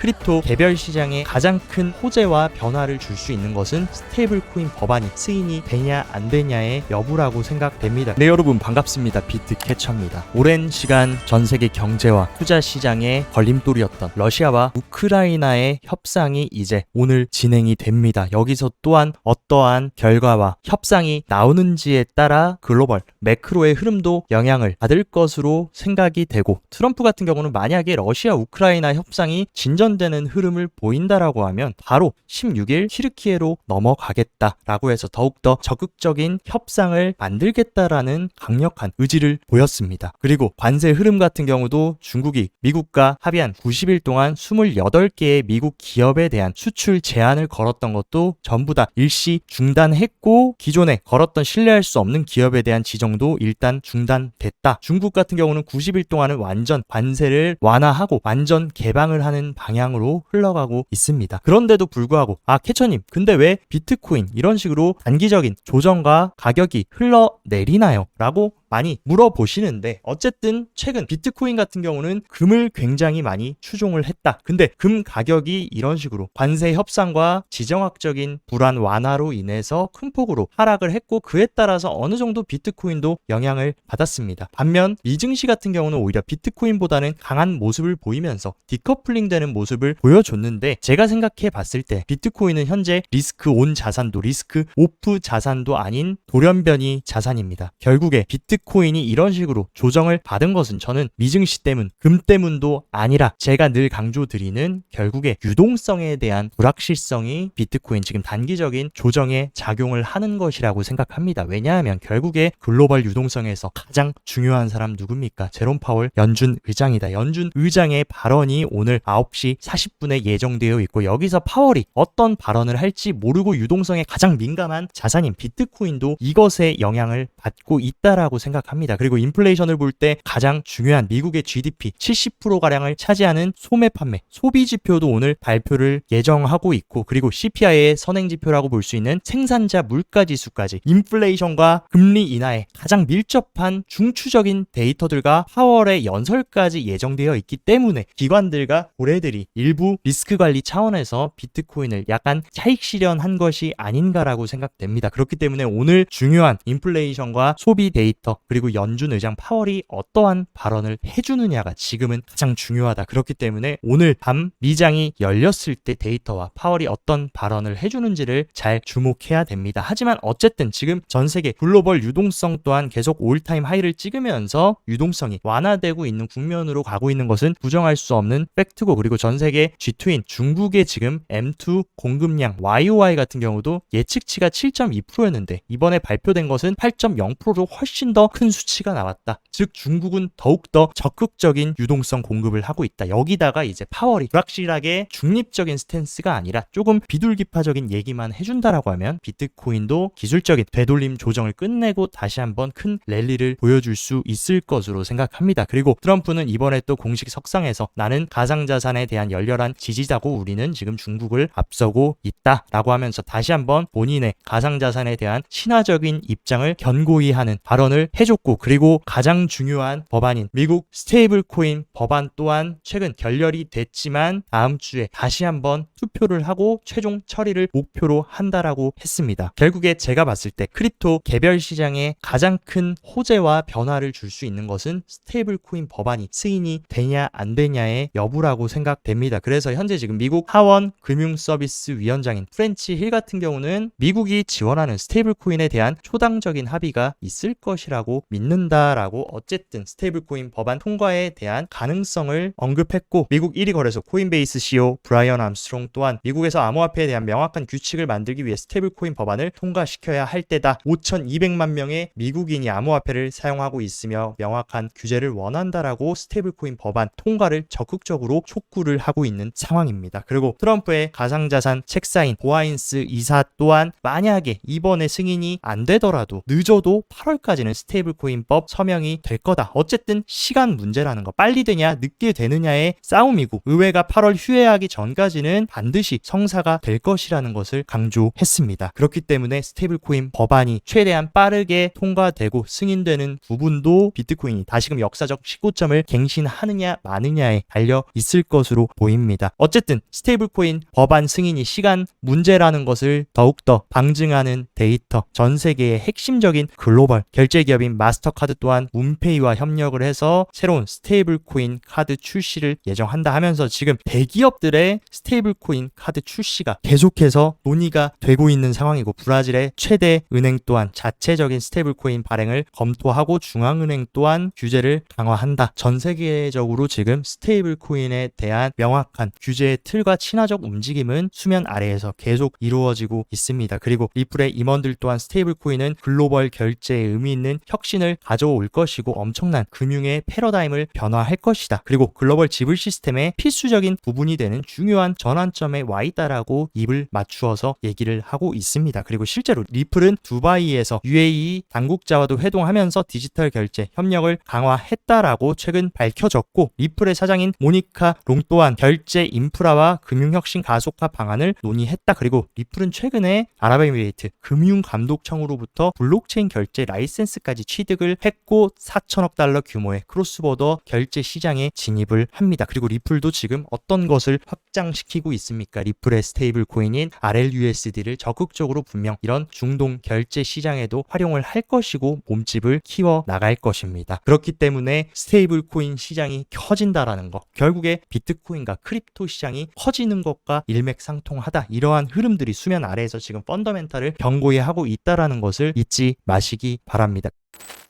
크립토 개별 시장에 가장 큰 호재와 변화를 줄 수 있는 것은 스테이블 코인 법안이 승인이 되냐 안 되냐의 여부라고 생각됩니다. 네, 여러분 반갑습니다. 비트캐쳐입니다. 오랜 시간 전 세계 경제와 투자 시장의 걸림돌이었던 러시아와 우크라이나의 협상이 이제 오늘 진행이 됩니다. 여기서 또한 어떠한 결과와 협상이 나오는지에 따라 글로벌 매크로의 흐름도 영향을 받을 것으로 생각이 되고, 트럼프 같은 경우는 만약에 러시아 우크라이나 협상이 진전되는 흐름을 보인다라고 하면 바로 16일 튀르키예로 넘어가겠다라고 해서 더욱더 적극적인 협상을 만들겠다라는 강력한 의지를 보였습니다. 그리고 관세 흐름 같은 경우도 중국이 미국과 합의한 90일 동안 28개의 미국 기업에 대한 수출 제한을 걸었던 것도 전부 다 일시 중단했고, 기존에 걸었던 신뢰할 수 없는 기업에 대한 지정도 일단 중단됐다. 중국 같은 경우는 90일 동안은 완전 관세를 완화하고 완전 개방을 하는 방향으로 흘러가고 있습니다. 그런데도 불구하고 캐쳐님, 근데 왜 비트코인 이런 식으로 단기적인 조정과 가격이 흘러내리나요? 라고 많이 물어보시는데, 어쨌든 최근 비트코인 같은 경우는 금을 굉장히 많이 추종을 했다. 근데 금 가격이 이런 식으로 관세 협상과 지정학적인 불안 완화로 인해서 큰 폭으로 하락을 했고, 그에 따라서 어느 정도 비트코인도 영향을 받았습니다. 반면 미증시 같은 경우는 오히려 비트코인보다는 강한 모습을 보이면서 디커플링 되는 모습을 보여줬는데, 제가 생각해 봤을 때 비트코인은 현재 리스크 온 자산도 리스크 오프 자산도 아닌 돌연변이 자산입니다. 결국에 비트코인이 이런 식으로 조정을 받은 것은 저는 미증시 때문, 금 때문도 아니라 제가 늘 강조드리는 결국에 유동성에 대한 불확실성이 비트코인 지금 단기적인 조정에 작용을 하는 것이라고 생각합니다. 왜냐하면 결국에 글로벌 유동성에서 가장 중요한 사람 누굽니까? 제롬 파월 연준 의장이다. 연준 의장의 발언이 오늘 9시 40분에 예정되어 있고, 여기서 파월이 어떤 발언을 할지 모르고 유동성에 가장 민감한 자산인 비트코인도 이것에 영향을 받고 있다라고 생각합니다. 그리고 인플레이션을 볼 때 가장 중요한 미국의 GDP 70%가량을 차지하는 소매 판매, 소비 지표도 오늘 발표를 예정하고 있고, 그리고 CPI의 선행 지표라고 볼 수 있는 생산자 물가 지수까지 인플레이션과 금리 인하에 가장 밀접한 중추적인 데이터들과 파월의 연설까지 예정되어 있기 때문에 기관들과 고래들이 일부 리스크 관리 차원에서 비트코인을 약간 차익 실현한 것이 아닌가라고 생각됩니다. 그렇기 때문에 오늘 중요한 인플레이션과 소비 데이터, 그리고 연준 의장 파월이 어떠한 발언을 해주느냐가 지금은 가장 중요하다. 그렇기 때문에 오늘 밤 미장이 열렸을 때 데이터와 파월이 어떤 발언을 해주는지를 잘 주목해야 됩니다. 하지만 어쨌든 지금 전 세계 글로벌 유동성 또한 계속 올타임 하이를 찍으면서 유동성이 완화되고 있는 국면으로 가고 있는 것은 부정할 수 없는 팩트고, 그리고 전 세계 G2인 중국의 지금 M2 공급량 YOY 같은 경우도 예측치가 7.2%였는데 이번에 발표된 것은 8.0%로 훨씬 더 큰 수치가 나왔다. 즉 중국은 더욱더 적극적인 유동성 공급을 하고 있다. 여기다가 이제 파월이 불확실하게 중립적인 스탠스가 아니라 조금 비둘기파적인 얘기만 해준다라고 하면 비트코인도 기술적인 되돌림 조정을 끝내고 다시 한번 큰 랠리를 보여줄 수 있을 것으로 생각합니다. 그리고 트럼프는 이번에 또 공식 석상에서 나는 가상자산에 대한 열렬한 지지자고 우리는 지금 중국을 앞서고 있다라고 하면서 다시 한번 본인의 가상자산에 대한 신화적인 입장을 견고히 하는 발언을 해줬고, 그리고 가장 중요한 법안인 미국 스테이블 코인 법안 또한 최근 결렬이 됐지만 다음 주에 다시 한번 투표를 하고 최종 처리를 목표로 한다라고 했습니다. 결국에 제가 봤을 때 크립토 개별 시장에 가장 큰 호재와 변화를 줄 수 있는 것은 스테이블 코인 법안이 승인이 되냐 안 되냐의 여부라고 생각됩니다. 그래서 현재 지금 미국 하원 금융서비스 위원장인 프렌치 힐 같은 경우는 미국이 지원하는 스테이블 코인에 대한 초당적인 합의가 있을 것이라고 믿는다라고 어쨌든 스테이블 코인 법안 통과에 대한 가능성을 언급했고, 미국 1위 거래소 코인베이스 CEO 브라이언 암스트롱 또한 미국에서 암호화폐에 대한 명확한 규칙을 만들기 위해 스테이블 코인 법안을 통과시켜야 할 때다. 5,200만 명의 미국인이 암호화폐를 사용하고 있으며 명확한 규제를 원한다라고 스테이블 코인 법안 통과를 적극적으로 촉구를 하고 있는 상황입니다. 그리고 트럼프의 가상자산 책사인 보아인스 이사 또한 만약에 이번에 승인이 안 되더라도 늦어도 8월까지는 스테이블 스테이블 코인법 서명이 될 거다. 어쨌든 시간 문제라는 거. 빨리 되냐 늦게 되느냐의 싸움이고 의회가 8월 휴회하기 전까지는 반드시 성사가 될 것이라는 것을 강조했습니다. 그렇기 때문에 스테이블 코인 법안이 최대한 빠르게 통과되고 승인되는 부분도 비트코인이 다시금 역사적 시고점을 갱신하느냐 마느냐에 달려 있을 것으로 보입니다. 어쨌든 스테이블 코인 법안 승인이 시간 문제라는 것을 더욱더 방증하는 데이터, 전 세계의 핵심적인 글로벌 결제 기업인 마스터카드 또한 문페이와 협력을 해서 새로운 스테이블 코인 카드 출시를 예정한다 하면서 지금 대기업들의 스테이블 코인 카드 출시가 계속해서 논의가 되고 있는 상황이고 브라질의 최대 은행 또한 자체적인 스테이블 코인 발행을 검토하고 중앙은행 또한 규제를 강화한다. 전 세계적으로 지금 스테이블 코인에 대한 명확한 규제의 틀과 친화적 움직임은 수면 아래에서 계속 이루어지고 있습니다. 그리고 리플의 임원들 또한 스테이블 코인은 글로벌 결제에 의미 있는 혁신을 가져올 것이고 엄청난 금융의 패러다임을 변화할 것이다. 그리고 글로벌 지불 시스템의 필수적인 부분이 되는 중요한 전환점에 와 있다라고 입을 맞추어서 얘기를 하고 있습니다. 그리고 실제로 리플은 두바이에서 UAE 당국자와도 회동하면서 디지털 결제 협력을 강화했다라고 최근 밝혀졌고 리플의 사장인 모니카 롱 또한 결제 인프라와 금융혁신 가속화 방안을 논의했다. 그리고 리플은 최근에 아랍에미레이트 금융감독청으로부터 블록체인 결제 라이센스까지 취득을 했고 4천억 달러 규모의 크로스보더 결제 시장에 진입을 합니다. 그리고 리플도 지금 어떤 것을 확장시키고 있습니까? 리플의 스테이블 코인인 RLUSD를 적극적으로 분명 이런 중동 결제 시장에도 활용을 할 것이고 몸집을 키워 나갈 것입니다. 그렇기 때문에 스테이블 코인 시장이 켜진다라는 것, 결국에 비트코인과 크립토 시장이 커지는 것과 일맥상통하다. 이러한 흐름들이 수면 아래에서 지금 펀더멘탈을 견고히 하고 있다라는 것을 잊지 마시기 바랍니다.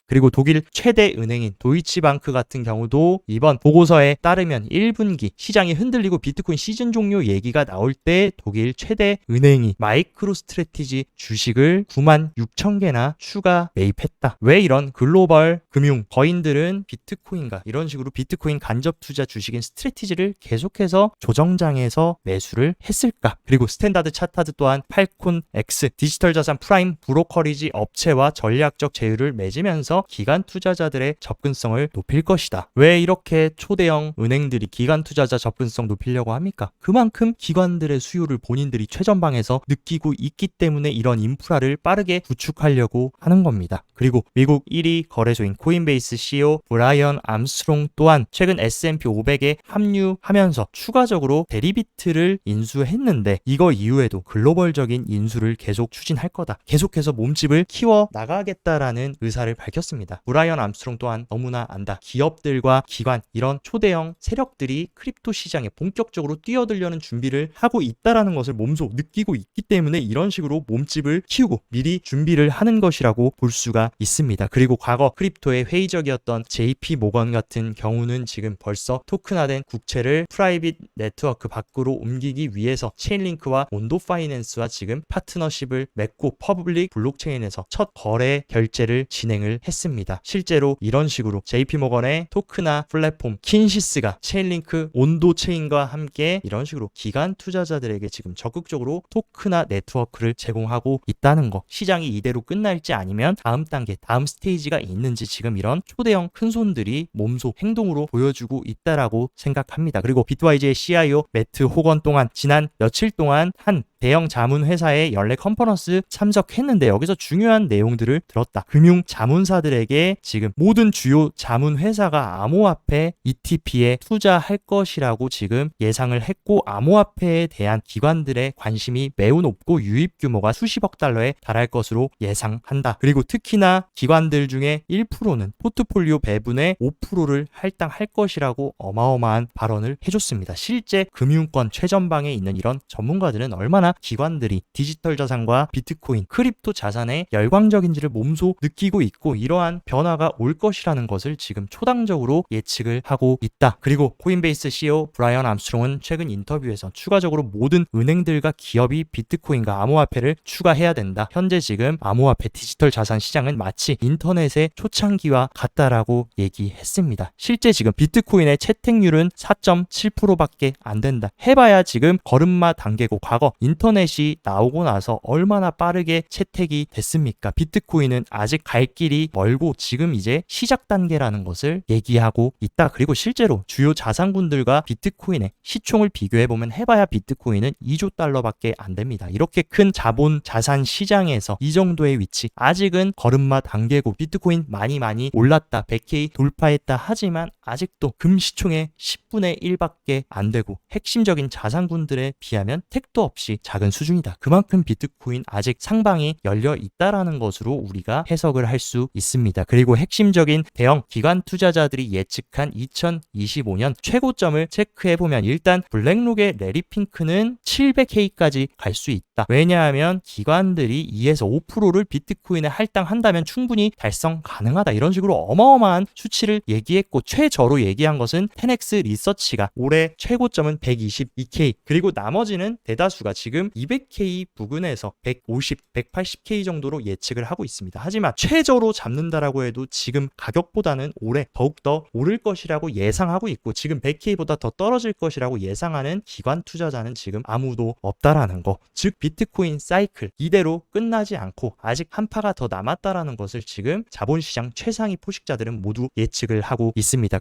그리고 독일 최대 은행인 도이치방크 같은 경우도 이번 보고서에 따르면 1분기 시장이 흔들리고 비트코인 시즌 종료 얘기가 나올 때 독일 최대 은행이 마이크로 스트래티지 주식을 96,000개나 추가 매입했다. 왜 이런 글로벌 금융 거인들은 비트코인과 이런 식으로 비트코인 간접 투자 주식인 스트래티지를 계속해서 조정장에서 매수를 했을까? 그리고 스탠다드 차타드 또한 팔콘 X 디지털 자산 프라임 브로커리지 업체와 전략적 제휴를 맺으면서 기관 투자자들의 접근성을 높일 것이다. 왜 이렇게 초대형 은행들이 기관 투자자 접근성 높이려고 합니까? 그만큼 기관들의 수요를 본인들이 최전방에서 느끼고 있기 때문에 이런 인프라를 빠르게 구축하려고 하는 겁니다. 그리고 미국 1위 거래소인 코인베이스 CEO 브라이언 암스트롱 또한 최근 S&P 500에 합류하면서 추가적으로 데리비트를 인수했는데 이거 이후에도 글로벌적인 인수를 계속 추진할 거다. 계속해서 몸집을 키워 나가겠다라는 의사를 밝혔습니다. 브라이언 암스트롱 또한 너무나 안다. 기업들과 기관 이런 초대형 세력들이 크립토 시장에 본격적으로 뛰어들려는 준비를 하고 있다라는 것을 몸소 느끼고 있기 때문에 이런 식으로 몸집을 키우고 미리 준비를 하는 것이라고 볼 수가 있습니다. 그리고 과거 크립토의 회의적이었던 JP 모건 같은 경우는 지금 벌써 토큰화된 국채를 프라이빗 네트워크 밖으로 옮기기 위해서 체인링크와 온도 파이낸스와 지금 파트너십을 맺고 퍼블릭 블록체인에서 첫 거래 결제를 진행을 했습니다. 실제로 이런 식으로 JP모건의 토크나 플랫폼 킨시스가 체인링크 온도 체인과 함께 이런 식으로 기관 투자자들에게 지금 적극적으로 토크나 네트워크를 제공하고 있다는 거. 시장이 이대로 끝날지 아니면 다음 단계, 다음 스테이지가 있는지 지금 이런 초대형 큰손들이 몸소 행동으로 보여주고 있다라고 생각합니다. 그리고 비트와이즈의 CIO 매트 호건 또한 지난 며칠 동안 한 대형 자문회사의 연례 컨퍼런스 참석했는데 여기서 중요한 내용들을 들었다. 금융 자문사들에게 지금 모든 주요 자문회사가 암호화폐 ETP에 투자할 것이라고 지금 예상을 했고 암호화폐에 대한 기관들의 관심이 매우 높고 유입 규모가 수십억 달러에 달할 것으로 예상한다. 그리고 특히나 기관들 중에 1%는 포트폴리오 배분의 5%를 할당할 것이라고 어마어마한 발언을 해줬습니다. 실제 금융권 최전방에 있는 이런 전문가들은 얼마나 기관들이 디지털 자산과 비트코인, 크립토 자산에 열광적인지를 몸소 느끼고 있고 이러한 변화가 올 것이라는 것을 지금 초당적으로 예측을 하고 있다. 그리고 코인베이스 CEO 브라이언 암스트롱은 최근 인터뷰에서 추가적으로 모든 은행들과 기업이 비트코인과 암호화폐를 추가해야 된다. 현재 지금 암호화폐 디지털 자산 시장은 마치 인터넷의 초창기와 같다라고 얘기했습니다. 실제 지금 비트코인의 채택률은 4.7%밖에 안 된다. 해봐야 지금 걸음마 단계고 과거 인터넷이 나오고 나서 얼마나 빠르게 채택이 됐습니까? 비트코인은 아직 갈 길이 멀고 지금 이제 시작 단계라는 것을 얘기하고 있다. 그리고 실제로 주요 자산군들과 비트코인의 시총을 비교해보면 해봐야 비트코인은 2조 달러밖에 안 됩니다. 이렇게 큰 자본 자산 시장에서 이 정도의 위치, 아직은 걸음마 단계고 비트코인 많이 올랐다, 100K 돌파했다 하지만 아직도 금시총의 10분의 1밖에 안 되고 핵심적인 자산군들에 비하면 택도 없이 작은 수준이다. 그만큼 비트코인 아직 상방이 열려 있다라는 것으로 우리가 해석을 할 수 있습니다. 그리고 핵심적인 대형 기관 투자자들이 예측한 2025년 최고점을 체크해보면 일단 블랙록의 레리 핑크는 700K까지 갈 수 있다. 왜냐하면 기관들이 2에서 5%를 비트코인에 할당한다면 충분히 달성 가능하다. 이런 식으로 어마어마한 수치를 얘기했고 최저로 얘기한 것은 10X 리서치가 올해 최고점은 122K 그리고 나머지는 대다수가 지금 200K 부근에서 150, 180K 정도로 예측을 하고 있습니다. 하지만 최저로 잡는다라고 해도 지금 가격보다는 올해 더욱더 오를 것이라고 예상하고 있고 지금 100K보다 더 떨어질 것이라고 예상하는 기관 투자자는 지금 아무도 없다라는 거. 즉 비트코인 사이클 이대로 끝나지 않고 아직 한파가 더 남았다라는 것을 지금 자본시장 최상위 포식자들은 모두 예측을 하고 있습니다.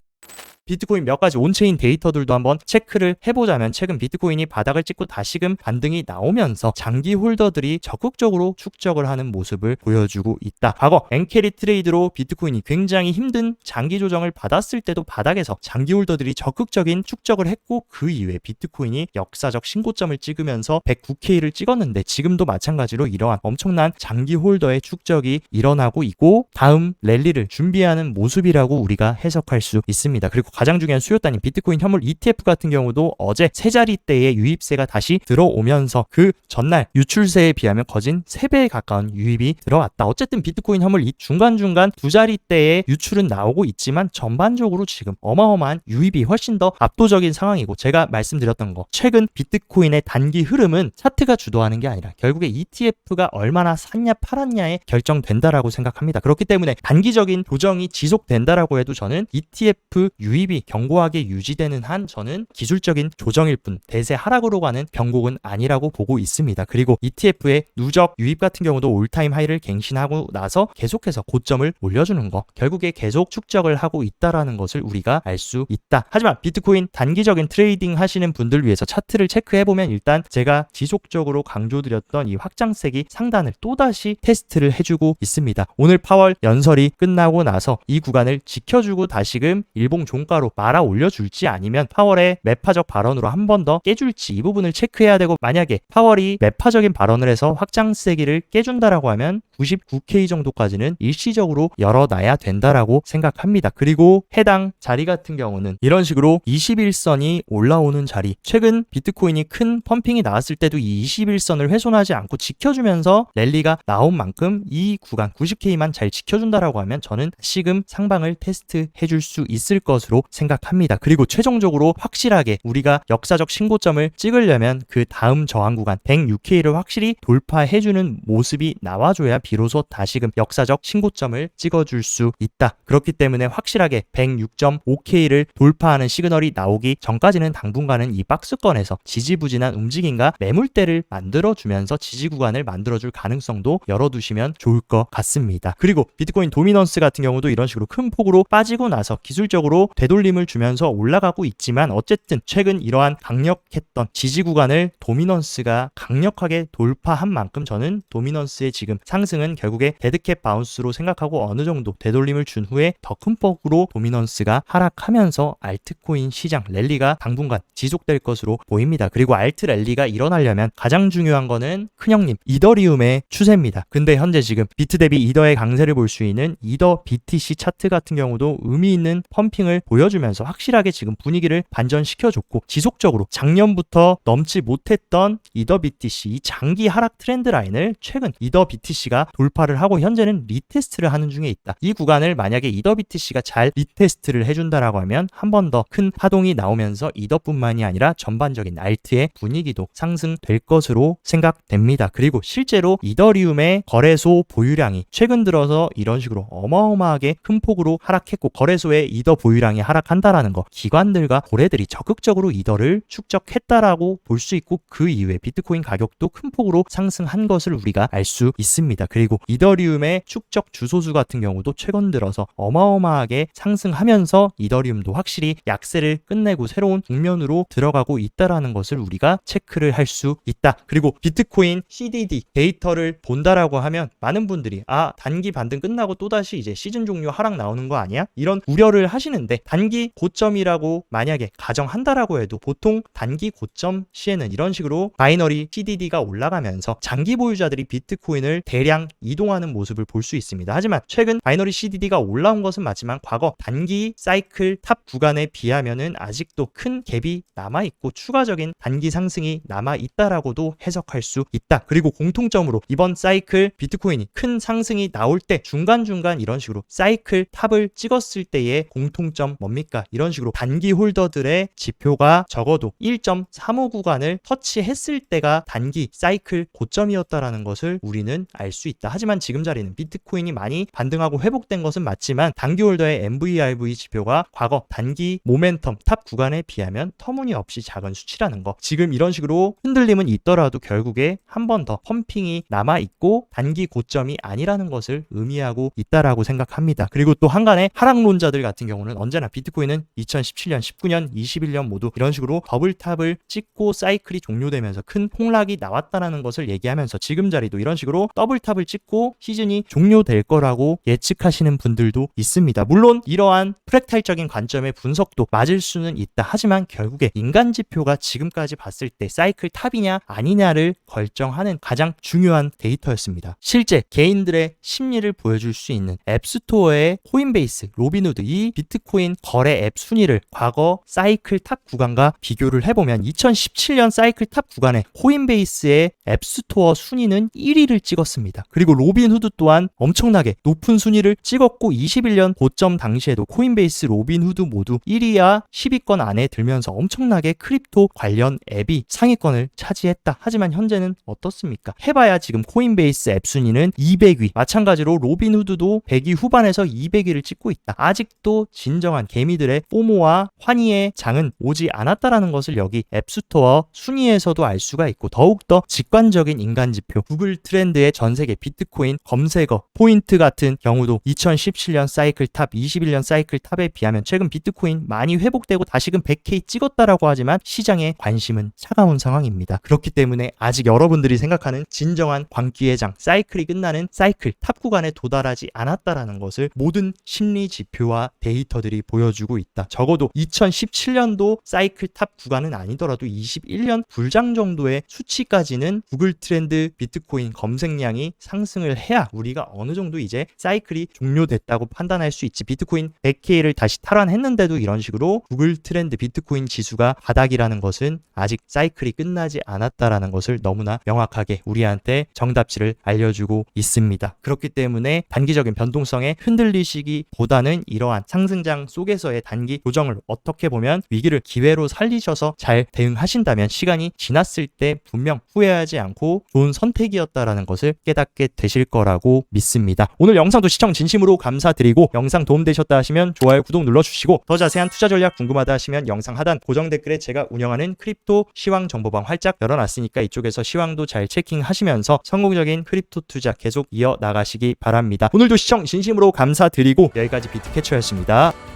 비트코인 몇 가지 온체인 데이터들도 한번 체크를 해보자면 최근 비트코인이 바닥을 찍고 다시금 반등이 나오면서 장기 홀더들이 적극적으로 축적을 하는 모습을 보여주고 있다. 과거 엔캐리 트레이드로 비트코인이 굉장히 힘든 장기 조정을 받았을 때도 바닥에서 장기 홀더들이 적극적인 축적을 했고 그 이후에 비트코인이 역사적 신고점을 찍으면서 109K를 찍었는데 지금도 마찬가지로 이러한 엄청난 장기 홀더의 축적이 일어나고 있고 다음 랠리를 준비하는 모습이라고 우리가 해석할 수 있습니다. 그리고 가장 중요한 수요 단위 비트코인 현물 ETF 같은 경우도 어제 세 자리대의 유입세가 다시 들어오면서 그 전날 유출세에 비하면 거진 3배에 가까운 유입이 들어왔다. 어쨌든 비트코인 현물 이 중간중간 두 자리대의 유출은 나오고 있지만 전반적으로 지금 어마어마한 유입이 훨씬 더 압도적인 상황이고 제가 말씀드렸던 거 최근 비트코인의 단기 흐름은 차트가 주도하는 게 아니라 결국에 ETF가 얼마나 샀냐 팔았냐에 결정된다라고 생각합니다. 그렇기 때문에 단기적인 조정이 지속된다라고 해도 저는 ETF 유입이 견고하게 유지되는 한 저는 기술적인 조정일 뿐 대세 하락으로 가는 변곡은 아니라고 보고 있습니다. 그리고 ETF의 누적 유입 같은 경우도 올타임 하이를 갱신하고 나서 계속해서 고점을 올려주는 거 결국에 계속 축적을 하고 있다라는 것을 우리가 알 수 있다. 하지만 비트코인 단기적인 트레이딩 하시는 분들 위해서 차트를 체크해보면 일단 제가 지속적으로 강조드렸던 이 확장세기 상단을 또다시 테스트를 해주고 있습니다. 오늘 파월 연설이 끝나고 나서 이 구간을 지켜주고 다시금 일봉 종가로 말아 올려줄지 아니면 파월의 매파적 발언으로 한 번 더 깨줄지 이 부분을 체크해야 되고 만약에 파월이 매파적인 발언을 해서 확장세기를 깨준다라고 하면 99K 정도까지는 일시적으로 열어놔야 된다라고 생각합니다. 그리고 해당 자리 같은 경우는 이런 식으로 21선이 올라오는 자리 최근 비트코인이 큰 펌핑이 나왔을 때도 이 21선을 훼손하지 않고 지켜주면서 랠리가 나온 만큼 이 구간 90K만 잘 지켜준다라고 하면 저는 다시금 상방을 테스트해 줄 수 있을 것으로 생각합니다. 그리고 최종적으로 확실하게 우리가 역사적 신고점을 찍으려면 그 다음 저항 구간 106K를 확실히 돌파해주는 모습이 나와줘야 비로소 다시금 역사적 신고점을 찍어줄 수 있다. 그렇기 때문에 확실하게 106.5K를 돌파하는 시그널이 나오기 전까지는 당분간은 이 박스권에서 지지부진한 움직임과 매물대를 만들어주면서 지지 구간을 만들어줄 가능성도 열어두시면 좋을 것 같습니다. 그리고 비트코인 도미넌스 같은 경우도 이런 식으로 큰 폭으로 빠지고 나서 기술적으로 되돌림을 주면서 올라가고 있지만 어쨌든 최근 이러한 강력했던 지지 구간을 도미넌스가 강력하게 돌파한 만큼 저는 도미넌스의 지금 상승은 결국에 데드캣 바운스로 생각하고 어느 정도 되돌림을 준 후에 더 큰 폭으로 도미넌스가 하락하면서 알트코인 시장 랠리가 당분간 지속될 것으로 보입니다. 그리고 알트 랠리가 일어나려면 가장 중요한 거는 큰형님 이더리움의 추세입니다. 근데 현재 지금 비트 대비 이더의 강세를 볼 수 있는 이더 BTC 차트 같은 경우도 의미 있는 펌핑을 보여주면서 확실하게 지금 분위기를 반전시켜줬고 지속적으로 작년부터 넘지 못했던 이더 BTC 이 장기 하락 트렌드 라인을 최근 이더 BTC가 돌파를 하고 현재는 리테스트를 하는 중에 있다. 이 구간을 만약에 이더 BTC가 잘 리테스트를 해준다라고 하면 한 번 더 큰 파동이 나오면서 이더뿐만이 아니라 전반적인 알트의 분위기도 상승될 것으로 생각됩니다. 그리고 실제로 이더리움의 거래소 보유량이 최근 들어서 이런 식으로 어마어마하게 큰 폭으로 하락했고 거래소의 이더 보유량이 하락한다라는 거 기관들과 고래들이 적극적으로 이더를 축적했다라고 볼 수 있고 그 이후 이후에 비트코인 가격도 큰 폭으로 상승한 것을 우리가 알 수 있습니다. 그리고 이더리움의 축적 주소수 같은 경우도 최근 들어서 어마어마하게 상승하면서 이더리움도 확실히 약세를 끝내고 새로운 국면으로 들어가고 있다라는 것을 우리가 체크를 할 수 있다. 그리고 비트코인 CDD 데이터를 본다라고 하면 많은 분들이 단기 반등 끝나고 또다시 이제 시즌 종료 하락 나오는 거 아니야? 이런 우려를 하시는데, 단기 고점이라고 만약에 가정한다라고 해도 보통 단기 고점 시에는 이런 식으로 바이너리 CDD가 올라가면서 장기 보유자들이 비트코인을 대량 이동하는 모습을 볼 수 있습니다. 하지만 최근 바이너리 CDD가 올라온 것은 맞지만 과거 단기 사이클 탑 구간에 비하면은 아직도 큰 갭이 남아있고 추가적인 단기 상승이 남아있다라고도 해석할 수 있다. 그리고 공통점으로 이번 사이클 비트코인이 큰 상승이 나올 때 중간중간 이런 식으로 사이클 탑을 찍었을 때의 공통점 뭡니까? 이런 식으로 단기 홀더들의 지표가 적어도 1.35 구간을 터치했을 때가 단기 사이클 고점이었다라는 것을 우리는 알 수 있다. 하지만 지금 자리는 비트코인이 많이 반등하고 회복된 것은 맞지만 단기 홀더의 MVRV 지표가 과거 단기 모멘텀 탑 구간에 비하면 터무니없이 작은 수치라는 거. 지금 이런 식으로 흔들림은 있더라도 결국에 한 번 더 펌핑이 남아있고 단기 고점이 아니라는 것을 의미하고 있다라고 생각합니다. 그리고 또 한간에 하락론자들 같은 경우는 언제나 비트코인은 2017년, 19년, 21년 모두 이런 식으로 더블탑을 찍고 사이클이 종료되면서 큰 폭락이 나왔다라는 것을 얘기하면서 지금 자리도 이런 식으로 더블탑을 찍고 시즌이 종료될 거라고 예측하시는 분들도 있습니다. 물론 이러한 프랙탈적인 관점의 분석도 맞을 수는 있다. 하지만 결국에 인간 지표가 지금까지 봤을 때 사이클 탑이냐 아니냐를 결정하는 가장 중요한 데이터였습니다. 실제 개인들의 심리를 보여줄 수 있는 앱스토어의 코인베이스, 로빈후드 이 비트코인 거래 앱 순위를 과거 사이클 탑 구간과 비교를 해보면 2017년 사이클 탑 구간에 코인베이스의 앱스토어 순위는 1위를 찍었습니다. 그리고 로빈후드 또한 엄청나게 높은 순위를 찍었고 21년 고점 당시에도 코인베이스, 로빈후드 모두 1위와 10위권 안에 들면서 엄청나게 크립토 관련 앱이 상위권을 차지했다. 하지만 현재는 어떻습니까? 해봐야 지금 코인베이스 앱 순위는 200위, 마찬가지로 로빈후드도 100위 후반에서 200위를 찍고 있다. 아직도 진정한 개미들의 포모와 환희의 장은 오지 않았다라는 것을 여기 앱스토어 순위에서도 알 수가 있고, 더욱더 직관적인 인간 지표 구글 트렌드의 전세계 비트코인 검색어 포인트 같은 경우도 2017년 사이클 탑, 21년 사이클 탑에 비하면 최근 비트코인 많이 회복되고 다시금 100K 찍었다라고 하지만 시장의 관심은 차가운 상황입니다. 그렇기 때문에 아직 여러분들이 생각하는 진정한 광기의 장 사이클이 끝나는 사이클 탑 구간에 도달하지 않았다라는 것을 모든 심리 지표와 데이터들이 보여주고 있다. 적어도 2017년도 사이클 탑 구간은 아니더라도 21년 불장 정도의 수치까지는 구글 트렌드 비트코인 검색량이 상승을 해야 우리가 어느 정도 이제 사이클이 종료됐다고 판단할 수 있지. 비트코인 100K를 다시 탈환했는데도 이런 식으로 구글 트렌드 비트코인 지수가 바닥이라는 것은 아직 사이클이 끝나지 않았다라는 것을 너무나 명확하게 우리한테 정답치를 알려주고 있습니다. 그렇기 때문에 단기적인 변동성에 흔들리시기보다는 이러한 상승장 속에서의 단기 조정을 어떻게 보면 위기를 기회로 살리셔서 잘 대응하신다면 시간이 지났을 때 분명 후회하지 않고 좋은 선택이었다라는 것을 깨닫게 되실 거라고 믿습니다. 오늘 영상도 시청 진심으로 감사드리고, 영상 도움되셨다 하시면 좋아요, 구독 눌러주시고, 더 자세한 투자 전략 궁금하다 하시면 영상 하단 고정 댓글에 제가 운영하는 크립토 시황 정보방 활짝 열어놨으니까 이쪽에서 시황도 잘 체킹하시면서 성공적인 크립토 투자 계속 이어나가시기 바랍니다. 오늘도 시청 진심으로 감사드리고 여기까지 비트캐쳐였습니다.